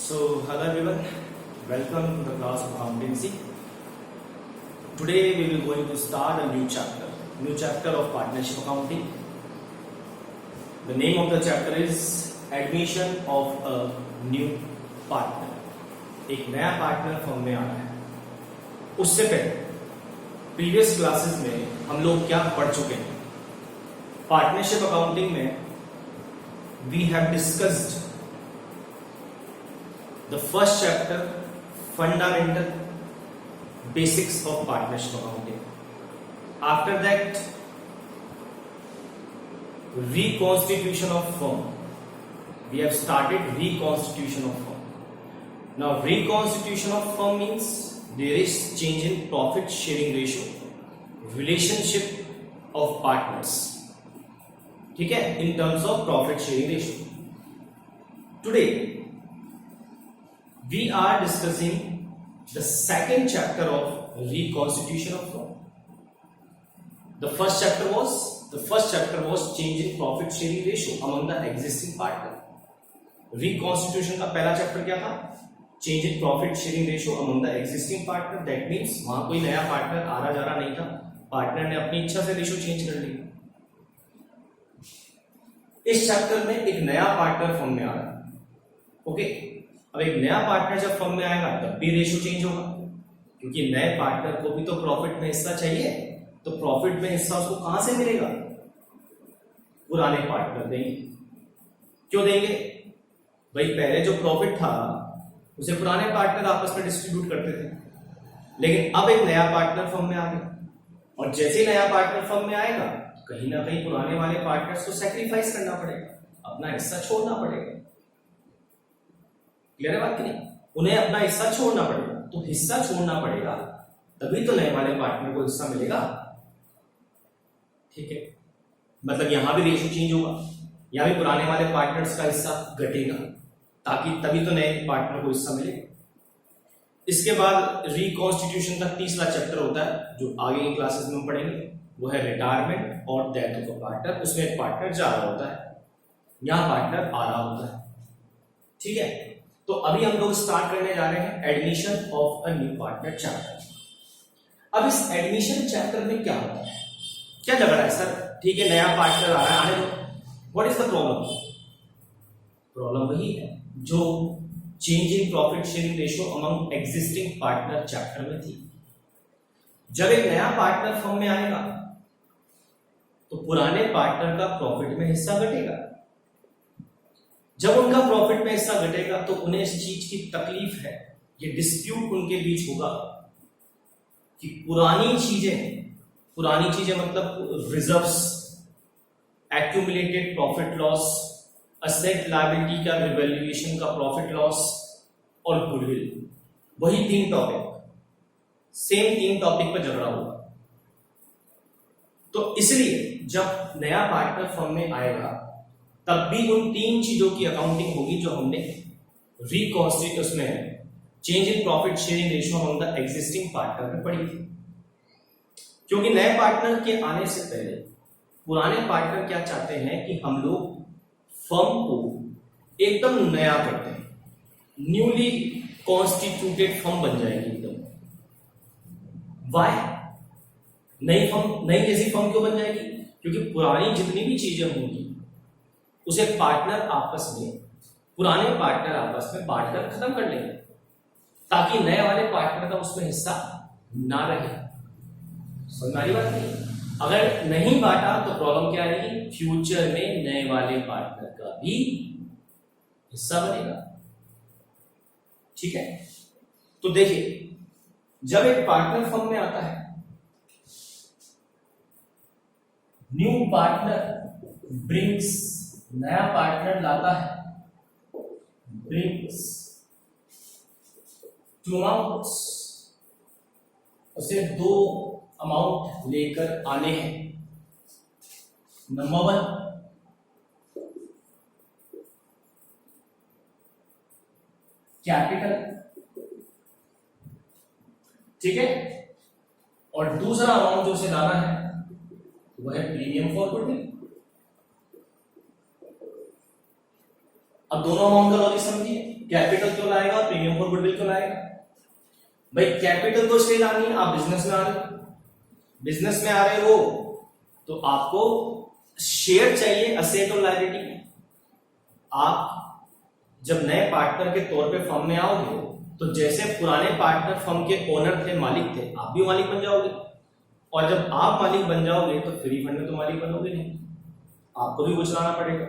So, hello everyone, welcome to the class of accountancy. Today we will going to start a new chapter of partnership accounting. The name of the chapter is admission of a new partner. एक नया partner firm में आना है. उससे पहले previous classes में हम लोग क्या पढ़ चुके हैं? पार्टनरशिप अकाउंटिंग में we have discussed the first chapter, fundamental basics of partnership accounting. After that, reconstitution of firm. We have started reconstitution of firm. Now reconstitution of firm means there is change in profit sharing ratio, relationship of partners. ठीक है, in terms of profit sharing ratio. Today we are discussing the second chapter of reconstitution of firm. The first chapter was change in profit sharing ratio among the existing partner. Reconstitution का पहला chapter क्या था? Change in profit sharing ratio among the existing partner. That means वहां कोई नया partner आ रहा जा रहा नहीं था, पार्टनर ने अपनी इच्छा से रेशियो चेंज कर लिया. इस चैप्टर में एक नया पार्टनर फर्म में आ रहा है. ओके, अब एक नया पार्टनर जब फर्म में आएगा तब भी रेशियो चेंज होगा, क्योंकि नए पार्टनर को भी तो प्रॉफिट में हिस्सा चाहिए. तो प्रॉफिट में हिस्सा उसको कहां से मिलेगा? पुराने पार्टनर देंगे. क्यों देंगे भाई? पहले जो प्रॉफिट था उसे पुराने पार्टनर आपस में डिस्ट्रीब्यूट करते थे, लेकिन अब एक नया पार्टनर फर्म में आ गया, और जैसे ही नया पार्टनर फर्म में आएगा कहीं ना कहीं पुराने वाले पार्टनर्स को सैक्रिफाइस करना पड़ेगा, अपना हिस्सा छोड़ना पड़ेगा. क्लियर है बात की नहीं? उन्हें अपना हिस्सा छोड़ना पड़ेगा. तो हिस्सा छोड़ना पड़ेगा तभी तो नए वाले पार्टनर को हिस्सा मिलेगा. ठीक है, मतलब यहां भी रेशियो चेंज होगा, यहां भी पुराने वाले पार्टनर्स का हिस्सा घटेगा, ताकि तभी तो नए पार्टनर को हिस्सा मिलेगा. इसके बाद रिकॉन्स्टिट्यूशन का तीसरा चैप्टर होता है जो आगे की क्लासेस में हम पढ़ेंगे, वो है रिटायरमेंट और डेथ ऑफ अ पार्टनर. उसमें एक पार्टनर जा रहा होता है, यहां पार्टनर आ रहा होता है. ठीक है, तो अभी हम लोग स्टार्ट करने जा रहे हैं admission of a new partner chapter. अब इस एडमिशन चैप्टर में क्या होता है? क्या झगड़ा है सर? ठीक है, नया पार्टनर आ रहा है, आने दो. What is the problem? Problem वही है जो change in profit sharing ratio among existing partner chapter में थी. जब एक नया पार्टनर फर्म में आएगा तो पुराने पार्टनर का प्रॉफिट में हिस्सा घटेगा. जब उनका प्रॉफिट में हिस्सा घटेगा तो उन्हें इस चीज की तकलीफ है, ये डिस्प्यूट उनके बीच होगा कि पुरानी चीजें मतलब reserves, accumulated profit loss, asset liability का रिवैल्यूएशन का प्रॉफिट लॉस और गुडविल, वही तीन टॉपिक पर झगड़ा होगा. तो इसलिए जब नया पार्टनर फर्म में आएगा तब भी उन तीन चीजों की अकाउंटिंग होगी जो हमने रिकॉन्स्टिट्यूट उसमें change in profit sharing ratio among the existing partner में पड़ी थी. क्योंकि नए पार्टनर के आने से पहले पुराने पार्टनर क्या चाहते हैं कि हम लोग फर्म को एकदम नया करते हैं, न्यूली कॉन्स्टिट्यूटेड फर्म बन जाएगी एकदम. वाई? नई जैसी फर्म क्यों बन जाएगी? क्योंकि पुरानी जितनी भी चीजें होंगी उसे पुराने पार्टनर आपस में बांटकर खत्म कर लेंगे, ताकि नए वाले पार्टनर का उसमें हिस्सा ना रहे. समझ वाली बात नहीं? अगर नहीं बांटा तो प्रॉब्लम क्या आएगी? फ्यूचर में नए वाले पार्टनर का भी हिस्सा बनेगा. ठीक है, तो देखिए, जब एक पार्टनर फर्म में आता है, न्यू पार्टनर ब्रिंग्स, नया पार्टनर लाता है, ब्रिंग्स टू अमाउंट्स, उसे दो अमाउंट लेकर आने हैं. नंबर 1 कैपिटल, ठीक है, और दूसरा अमाउंट जो उसे लाना है वह है प्रीमियम फॉर गुडविल. अब दोनों अमाउंट का लॉजिक समझिए. कैपिटल क्यों लाएगा और प्रीमियम फॉर गुडविल क्यों लाएगा? भाई कैपिटल तो इसलिए लानी है, आप बिजनेस में आ रहे हो, बिजनेस में आ रहे हो तो आपको शेयर चाहिए असेट और लायबिलिटी। आप जब नए पार्टनर के तौर पे फर्म में आओगे तो जैसे पुराने पार्टनर फर्म के ओनर थे, मालिक थे, आप भी मालिक बन जाओगे। और जब आप मालिक बन जाओगे तो फ्री फंड में तो मालिक बनोगे नहीं, आपको भी कुछ लाना पड़ेगा।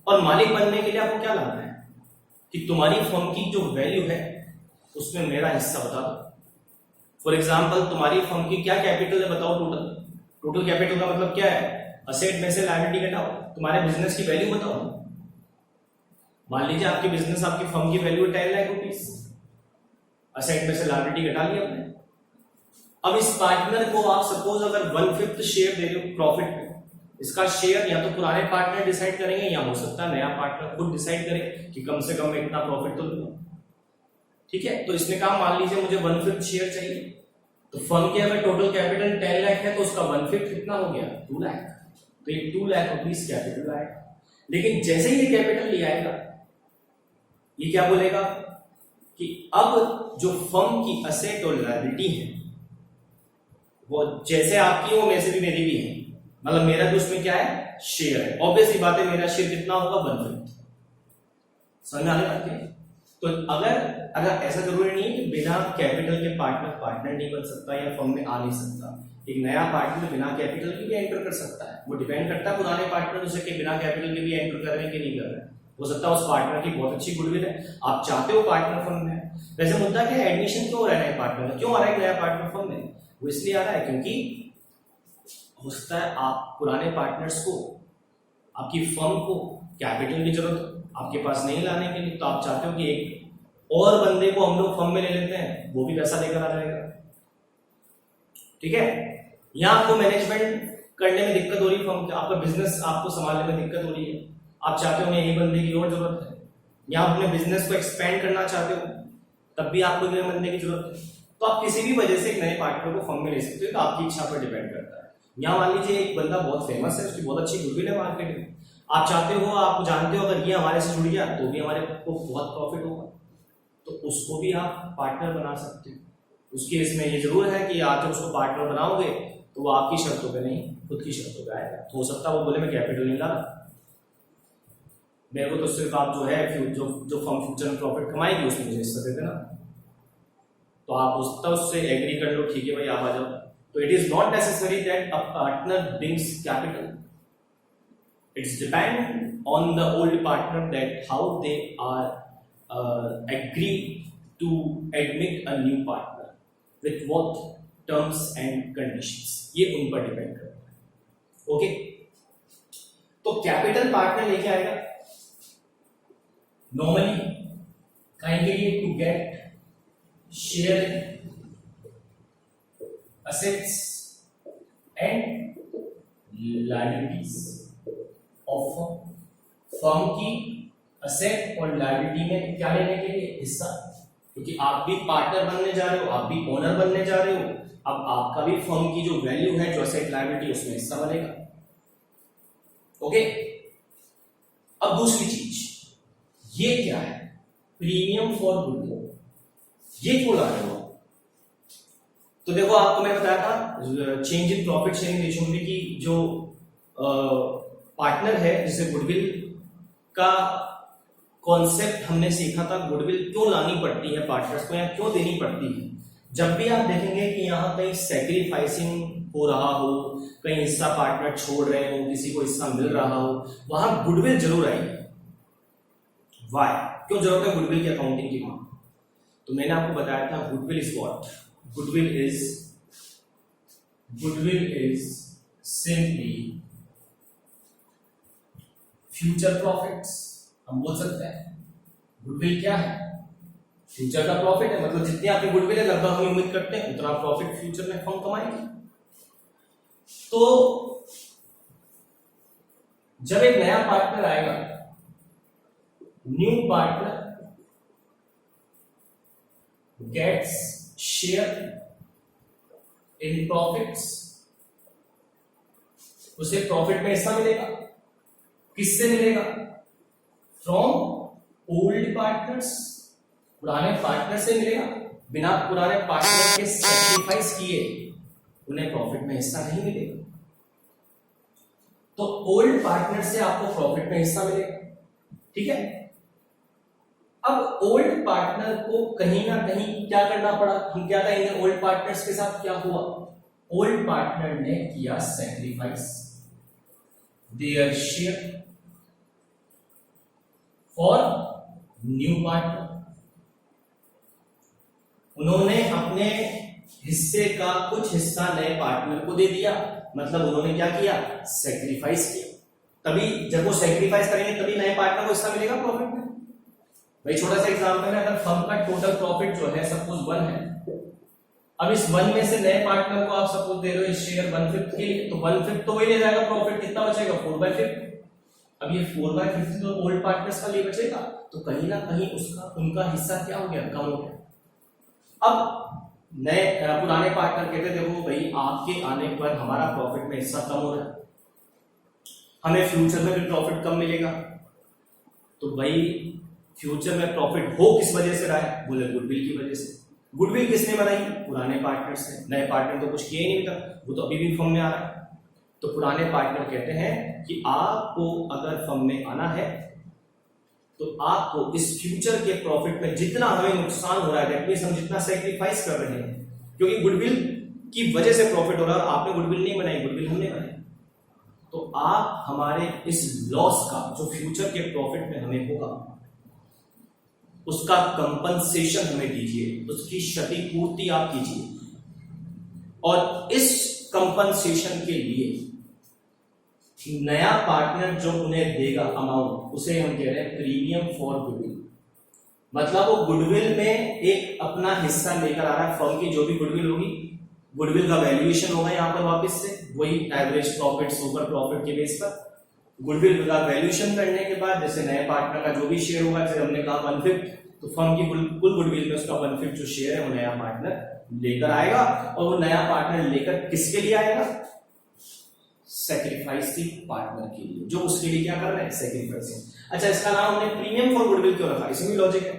और मालिक बनने के लिए आपको क्या लाना है कि तुम्हारी फर्म की जो वैल्यू है उसमें मेरा हिस्सा बता दो। फॉर एग्जाम्पल तुम्हारी फर्म की क्या कैपिटल है बताओ, टोटल कैपिटल का मतलब क्या है? असेट में से लायबिलिटी घटाओ, तुम्हारे बिजनेस की वैल्यू बताओ। मान लीजिए आपकी बिजनेस, आपकी फर्म की वैल्यू 10 लाख रुपीस, असेट में से लायबिलिटी घटा ली आपने। अब इस पार्टनर को आप सपोज अगर 1/5 शेयर दे रहे हो प्रॉफिट में, इसका शेयर या तो पुराने पार्टनर डिसाइड करेंगे या हो सकता है नया पार्टनर खुद डिसाइड करे कि कम से कम मैं इतना प्रॉफिट तो दूंगा। ठीक है, तो इसने कहा मान लीजिए मुझे 1/5 शेयर चाहिए, तो फर्म की अगर टोटल कैपिटल 10 लाख है तो उसका 1/5 कितना हो गया? 2 लाख। तो ये 2 लाख रुपीस कैपिटल आएगा। लेकिन जैसे ही ये कैपिटल ले आएगा, ये क्या बोलेगा कि अब जो फर्म की असेट और लायबिलिटी है वो जैसे आपकी हो वैसे भी मेरी भी है, मतलब मेरा भी उसमें क्या है? शेयर है। ऑब्वियसली बात है, मेरा शेयर कितना होगा? 1/5। समझ में आने बात है? तो अगर ऐसा जरूरी नहीं है कि बिना कैपिटल के पार्टनर नहीं बन सकता या फर्म में आ नहीं सकता। एक नया पार्टनर बिना कैपिटल के भी एंटर कर सकता है, वो डिपेंड करता है पुराने पार्टनर से कि बिना कैपिटल के भी एंटर कर रहे हैं कि नहीं कर रहे हैं। हो सकता है उस पार्टनर की बहुत अच्छी गुडविल है, आप चाहते हो पार्टनर फर्म में। वैसे मुद्दा क्या है, एडमिशन क्यों हो रहा है नए पार्टनर का? क्यों आ रहा है नया पार्टनर फर्म में? वो इसलिए आ रहा है क्योंकि हो सकता है आप पुराने पार्टनर्स को, आपकी फर्म को कैपिटल की जरूरत आपके पास नहीं लाने के लिए, तो आप चाहते हो कि एक और बंदे को हम लोग फर्म में ले लेते हैं, वो भी पैसा लेकर आ जाएगा। ठीक है, यहां आपको मैनेजमेंट करने में दिक्कत हो रही है, फर्म का आपका बिजनेस आपको संभालने में दिक्कत हो रही है, आप चाहते हो यही बंदे की और जरूरत है, या आप अपने बिजनेस को एक्सपेंड करना चाहते हो, तब भी आपको नए बंदे की जरूरत है। तो आप किसी भी वजह से एक नए पार्टनर को फर्म में ले सकते हो, तो आपकी इच्छा पर डिपेंड करता है। यहाँ मान लीजिए एक बंदा बहुत फेमस है, उसकी बहुत अच्छी गुडविल है मार्केट में, आप चाहते हो, आप जानते हो अगर ये हमारे से जुड़ गया तो भी हमारे को बहुत प्रॉफिट होगा, तो उसको भी आप पार्टनर बना सकते हो। उस केस में ये जरूर है कि आप जब उसको पार्टनर बनाओगे तो वो आपकी शर्तों पे नहीं, खुद की शर्तों पे आएगा। तो हो सकता है वो बोले मैं कैपिटल नहीं ला रहा, मेरे को तो सिर्फ आप जो है जो फर्म फ्यूचर में प्रॉफिट कमाएगी उसमें मुझे हिस्सा दे देना। तो आप उससे एग्री कर लो, ठीक है भाई आप आ जाओ। तो it is not necessary that a partner brings capital, it's depend on the old partner that how they are agree to admit a new partner with what terms and conditions, ये उन पर डिपेंड करता है। Okay, तो capital partner लेके आएगा normally कहेंगे ये to get share assets and liabilities of firm की असेट और लायबिलिटी में क्या लेने के लिए? हिस्सा। क्योंकि आप भी पार्टनर बनने जा रहे हो, आप भी ओनर बनने जा रहे हो, अब आपका भी फर्म की जो वैल्यू है, जो असेट लायबिलिटी, उसमें हिस्सा बनेगा। ओके, अब दूसरी चीज, ये क्या है? Premium for goodwill. ये क्यों ला रहे हो? तो देखो आपको मैं बताया था change in profit sharing ratio में कि जो पार्टनर है जिसे गुडविल का कॉन्सेप्ट हमने सीखा था, गुडविल क्यों लानी पड़ती है पार्टनर्स को या क्यों देनी पड़ती है। जब भी आप देखेंगे कि यहाँ कहीं सैक्रिफाइसिंग हो रहा हो, कहीं हिस्सा पार्टनर छोड़ रहे हो, किसी को हिस्सा मिल रहा हो, वहां गुडविल जरूर आएगी। वाई? क्यों जरूरत है गुडविल की अकाउंटिंग की वहां? तो मैंने आपको बताया था goodwill is what? Goodwill is simply future profits. हम बोल सकते हैं गुडविल क्या है? फ्यूचर का प्रॉफिट है, मतलब जितनी आपकी गुडविल है लगभग हम उम्मीद करते हैं उतना प्रॉफिट फ्यूचर में फर्म कमाएगी। तो जब एक नया पार्टनर आएगा, new partner gets share in profits, उसे प्रॉफिट में हिस्सा मिलेगा। किससे मिलेगा? फ्रॉम ओल्ड पार्टनर्स पुराने पार्टनर से मिलेगा। बिना पुराने पार्टनर के सैक्रिफाइस किए उन्हें प्रॉफिट में हिस्सा नहीं मिलेगा। तो ओल्ड पार्टनर से आपको प्रॉफिट में हिस्सा मिलेगा, ठीक है। अब ओल्ड पार्टनर को कहीं ना कहीं क्या करना पड़ा, हम क्या कहेंगे ओल्ड पार्टनर्स के साथ क्या हुआ, ओल्ड पार्टनर ने किया sacrifice their share for new partner. उन्होंने अपने हिस्से का कुछ हिस्सा नए पार्टनर को दे दिया, मतलब उन्होंने क्या किया, सैक्रिफाइस किया। तभी जब वो सैक्रिफाइस करेंगे तभी नए पार्टनर को हिस्सा मिलेगा प्रॉफिट में। भाई छोटा सा एग्जांपल है, अगर फर्म का टोटल प्रॉफिट जो है सपोज 1 है, अब इस 1 में से नए पार्टनर को आप सपोज दे रहे हो शेयर 1/5 के लिए, तो 1/5 तो वही ले जाएगा, प्रॉफिट कितना बचेगा 4/5। अब ये 4/5 तो ओल्ड पार्टनर्स का लिए बचेगा, तो कहीं ना कहीं उसका उनका हिस्सा क्या हो गया, कम हो गया। अब नए पुराने पार्टनर कहते देखो भाई आपके आने पर हमारा प्रॉफिट में हिस्सा कम हो रहा है, हमें फ्यूचर में भी प्रॉफिट कम मिलेगा। तो भाई फ्यूचर में प्रॉफिट हो किस वजह से रहा है, बोले गुडविल की वजह से। गुडविल किसने बनाई, पुराने पार्टनर्स ने। नए पार्टनर तो कुछ किए ही नहीं था, वो तो अभी भी फर्म में आ रहा है। तो पुराने पार्टनर कहते हैं कि आपको अगर फर्म में आना है तो आपको इस फ्यूचर के प्रॉफिट में जितना हमें नुकसान हो रहा है, दैट मींस हम जितना सैक्रिफाइस कर रहे हैं, क्योंकि गुडविल की वजह से प्रॉफिट हो रहा है और आपने गुडविल नहीं बनाई, गुडविल हमने बनाई, तो आप हमारे इस लॉस का जो फ्यूचर के प्रॉफिट में हमें होगा उसका कंपनसेशन हमें दीजिए, उसकी क्षतिपूर्ति आप कीजिए। और इस कंपनसेशन के लिए नया पार्टनर जो उन्हें देगा अमाउंट, उसे हम कह रहे हैं प्रीमियम फॉर गुडविल। मतलब वो गुडविल में एक अपना हिस्सा लेकर आ रहा है, फर्म की जो भी गुडविल होगी, गुडविल का वैल्यूएशन होगा यहाँ पर वापस से वही एवरेज प्रॉफिट सुपर प्रॉफिट के बेस पर। गुडविल का वैल्यूएशन करने के बाद जैसे नए पार्टनर का जो भी शेयर होगा, जैसे हमने कहा 1/5, तो फर्म की कुल गुडविल में उसका 1/5 जो शेयर है वो नया पार्टनर लेकर आएगा। और वो नया पार्टनर लेकर किसके लिए आएगा, सैक्रिफाइसिंग पार्टनर के लिए, जो उसके लिए क्या कर रहे हैं, सैक्रिफाइसिंग। अच्छा, इसका नाम हमने प्रीमियम फॉर गुडविल क्यों रखा, इसमें भी लॉजिक है।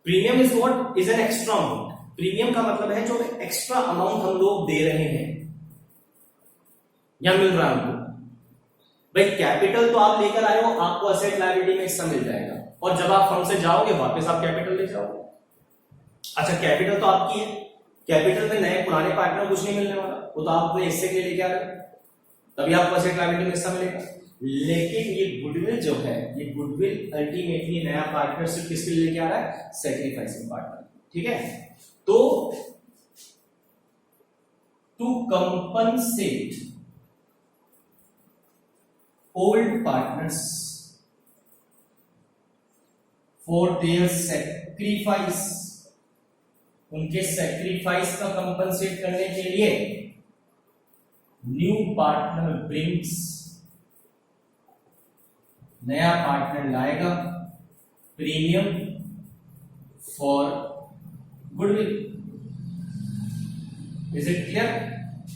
Premium is what, is an extra amount. Premium का मतलब है जो एक्स्ट्रा अमाउंट हम लोग दे रहे हैं या मिल रहा है हमको। भाई कैपिटल तो आप लेकर आए हो, आपको असेट लायबिलिटी में हिस्सा मिल जाएगा, और जब आप फर्म से जाओगे वापस आप कैपिटल ले जाओगे। अच्छा, कैपिटल तो आपकी है, कैपिटल में नए पुराने पार्टनर कुछ नहीं मिलने वाला, वो तो आप अपने हिस्से के लिए लेके आ रहे हो, तभी आपको असेट लायबिलिटी में हिस्सा मिलेगा। लेकिन ये गुडविल जो है, ये गुडविल अल्टीमेटली नया पार्टनरशिप किसके लिए लेके आ रहा है, सैक्रिफाइसिंग पार्टनर, ठीक है। तो to compensate old partners for their sacrifice, उनके सैक्रिफाइस का कंपनसेट करने के लिए न्यू पार्टनर ब्रिंग्स, नया पार्टनर लाएगा premium for goodwill. Is it clear?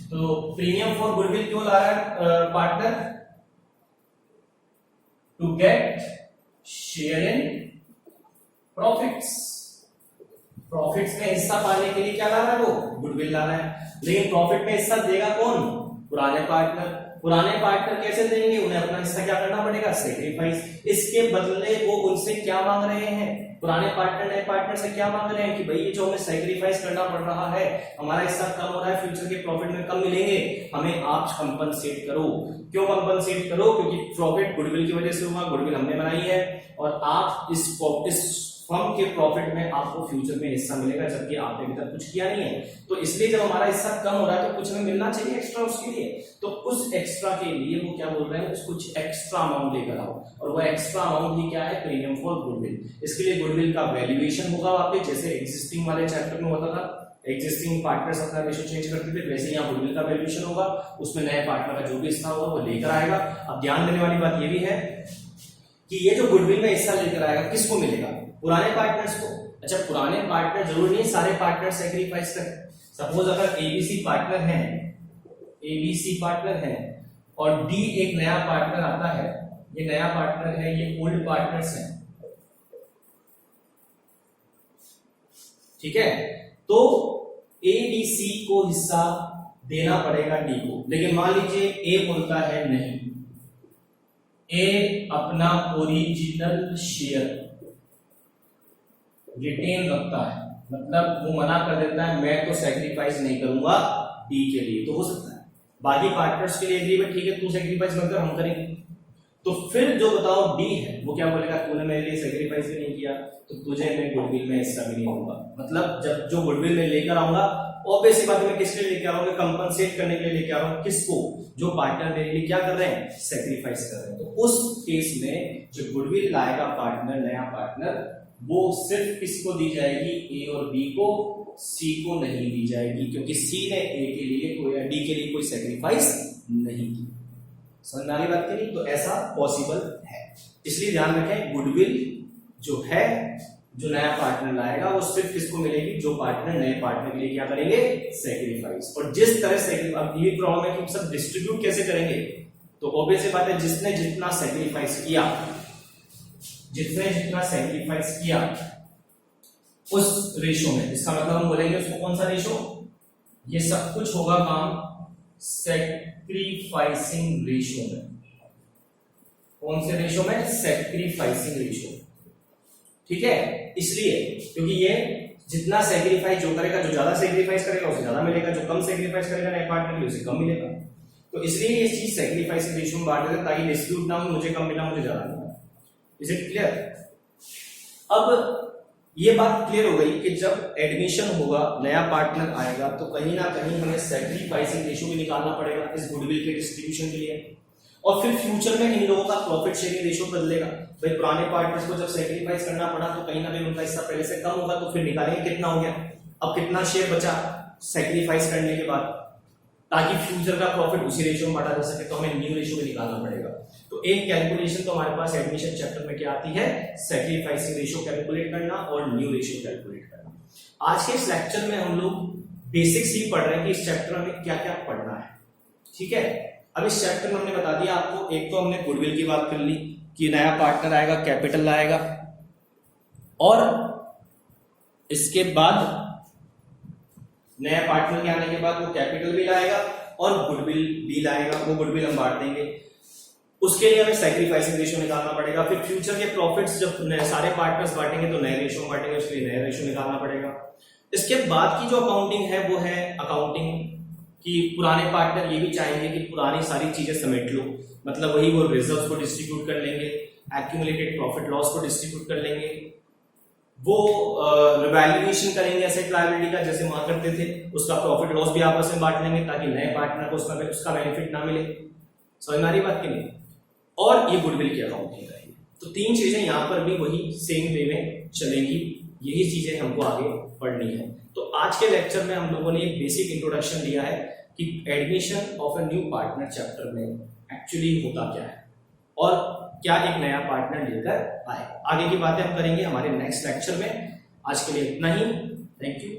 तो प्रीमियम फॉर गुडविल क्यों ला रहा है partner, to get share in profits. Profits में हिस्सा पाने के लिए क्या ला रहा है, वो गुडविल ला रहा है। लेकिन प्रॉफिट में हिस्सा देगा कौन, पुराने पार्टनर। पुराने पार्टनर कैसे देंगे, उन्हें अपना हिस्सा क्या करना पड़ेगा, सैक्रिफाइस। इसके बदले वो उनसे क्या मांग रहे हैं, पुराने पार्टनर नए पार्टनर से क्या मांग रहे हैं कि भाई ये जो हमें सैक्रिफाइस करना पड़ रहा है, हमारा हिस्सा कम हो रहा है, फ्यूचर के प्रॉफिट में कम मिलेंगे, हमें आप कंपनसेट करो। क्यों कंपनसेट करो, क्योंकि प्रॉफिट गुडविल की वजह से हुआ, गुडविल हमने बनाई है, और आप इस फर्म के प्रॉफिट में आपको फ्यूचर में हिस्सा मिलेगा, जबकि आपने अभी तक कुछ किया नहीं है। तो इसलिए जब हमारा हिस्सा कम हो रहा है तो कुछ हमें मिलना चाहिए एक्स्ट्रा उसके लिए। तो उस एक्स्ट्रा के लिए वो क्या बोल रहे हैं, कुछ एक्स्ट्रा अमाउंट लेकर आओ, और वो एक्स्ट्रा अमाउंट ही क्या है, प्रीमियम फॉर गुडविल। इसके लिए गुडविल का वैल्यूएशन होगा वापस, जैसे एग्जिस्टिंग वाले चैप्टर में होता था, एग्जिस्टिंग पार्टनर्स अपना रेशियो चेंज करते थे, वैसे यहाँ गुडविल का वैल्यूएशन होगा, उसमें नए पार्टनर का जो भी हिस्सा होगा वो लेकर आएगा। अब ध्यान देने वाली बात ये भी है कि ये जो गुडविल में हिस्सा लेकर आएगा किसको मिलेगा, पुराने पार्टनर्स को। अच्छा, पुराने पार्टनर जरूरी नहीं सारे पार्टनर सैक्रिफाइस करें। सपोज अगर एबीसी पार्टनर है, एबीसी पार्टनर है और डी एक नया पार्टनर आता है, ये नया पार्टनर है, ये ओल्ड पार्टनर्स हैं, ठीक है, तो ए बी सी को हिस्सा देना पड़ेगा डी को, लेकिन मान लीजिए ए बोलता है नहीं, ए अपना ओरिजिनल शेयर रिटेन रखता है, मतलब वो मना कर देता है मैं तो सैक्रिफाइस नहीं करूंगा डी के लिए, तो हो सकता है बाकी पार्टनर्स के लिए एग्रीमेंट ठीक है तू सैक्रिफाइस मत कर, हम करेंगे। तो फिर जो बताओ डी है वो क्या बोलेगा, तूने मेरे लिए सैक्रिफाइस भी नहीं किया तो तुझे मैं गुडविल में हिस्सा भी नहीं दूंगा। मतलब जब जो गुडविल में लेकर आऊंगा ऑब्वियस बात मैं किसके लिए लेकर आऊंगा, कंपनसेट करने के लिए लेकर आ रहा हूं, किसको, जो पार्टनर मेरे लिए क्या कर रहे हैं, सैक्रिफाइस कर रहे हैं। तो उस केस में जो गुडविल लाएगा पार्टनर, नया पार्टनर, वो सिर्फ किसको दी जाएगी, ए और बी को, सी को नहीं दी जाएगी, क्योंकि सी ने ए के लिए कोई, डी के लिए कोई सैक्रिफाइस नहीं की। समझ में आ रही बात की नहीं? तो ऐसा पॉसिबल है, इसलिए ध्यान रखें गुडविल जो है, जो नया पार्टनर लाएगा वो सिर्फ किसको मिलेगी, जो पार्टनर नए पार्टनर के लिए क्या करेंगे, सैक्रिफाइस। और जिस तरह से अब ये प्रॉब्लम है कि सब डिस्ट्रीब्यूट कैसे करेंगे, तो ऑब्वियस बात है जिसने जितना सैक्रिफाइस किया, जिसने जितना सैक्रिफाइस किया उस रेशो में, इसका मतलब हम बोलेंगे उसको कौन सा रेशो, ये सब कुछ होगा काम सैक्रिफाइसिंग रेशो में। कौन से रेशो में, सैक्रिफाइसिंग रेशो, ठीक है। इसलिए क्योंकि ये जितना सैक्रिफाइस जो करेगा, जो ज्यादा सैक्रिफाइस करेगा उसे ज्यादा मिलेगा, जो कम सैक्रिफाइस करेगा नए पार्टनर के लिए उसे कम मिलेगा। तो इसलिए ये चीज सैक्रिफाइसिंग रेशो में बांट देते हैं ताकि डिस्प्यूट ना हो, मुझे कम मिला मुझे ज्यादा मिला। Is it clear? अब ये बात क्लियर हो गई कि जब एडमिशन होगा, नया पार्टनर आएगा, तो कहीं ना कहीं हमें सैक्रिफाइसिंग रेशो भी निकालना पड़ेगा इस गुडविल के डिस्ट्रीब्यूशन के लिए। और फिर फ्यूचर में इन लोगों का प्रॉफिट शेयरिंग रेशो बदलेगा। भाई पुराने पार्टनर्स को जब सैक्रिफाइस करना पड़ा तो कहीं ना कहीं उनका हिस्सा पहले से कम होगा, तो फिर निकालेंगे कितना हो गया, अब कितना शेयर बचा सैक्रिफाइस करने के बाद, ताकि फ्यूचर का प्रॉफिट उसी रेशियो में बांटा जा सके, तो हमें न्यू रेशियो में निकालना पड़ेगा। तो एक कैलकुलेशन तो हमारे पास एडमिशन चैप्टर में क्या आती है, सैक्रिफाइसिंग रेशियो कैलकुलेट करना और न्यू रेशियो कैलकुलेट करना। आज के इस लेक्चर में हम लोग बेसिक्स ही पढ़ रहे हैं कि इस चैप्टर में क्या क्या पढ़ना है, ठीक है। अब इस चैप्टर में हमने बता दिया आपको, एक तो हमने गुडविल की बात कर ली कि नया पार्टनर आएगा, कैपिटल लाएगा, और इसके बाद नया पार्टनर के आने के बाद वो कैपिटल भी लाएगा और गुडविल भी लाएगा, वो गुडविल हम बांट देंगे। उसके लिए हमें सैक्रिफाइसिंग रेशियो निकालना पड़ेगा। फिर फ्यूचर के प्रॉफिट्स जब सारे पार्टनर्स बांटेंगे तो नए रेशियो में बांटेंगे, उसके लिए नया रेशियो निकालना पड़ेगा। इसके बाद की जो अकाउंटिंग है वो है अकाउंटिंग कि पुराने पार्टनर ये भी चाहेंगे कि पुरानी सारी चीजें समेट लो, मतलब वही वो रिजर्व्स को डिस्ट्रीब्यूट कर लेंगे, एक्यूमुलेटेड प्रॉफिट लॉस को डिस्ट्रीब्यूट कर लेंगे, वो रिवैल्यूएशन करेंगे एसेट लायबिलिटी का जैसे वहां करते थे, उसका प्रॉफिट लॉस भी आपस में बांट लेंगे ताकि नए पार्टनर को उसका बेनिफिट ना मिले। समझ में आ रही बात की नहीं? और ये गुडविल की अकाउंटिंग रहेगी। तो तीन चीजें यहाँ पर भी वही सेम वे में चलेंगी, यही चीजें हमको आगे पढ़नी है। तो आज के लेक्चर में हम लोगों ने एक बेसिक इंट्रोडक्शन दिया है कि admission of a new partner chapter में एक्चुअली होता क्या है और क्या एक नया पार्टनर लेकर आए। आगे की बातें हम करेंगे हमारे नेक्स्ट लेक्चर में। आज के लिए इतना ही, थैंक यू।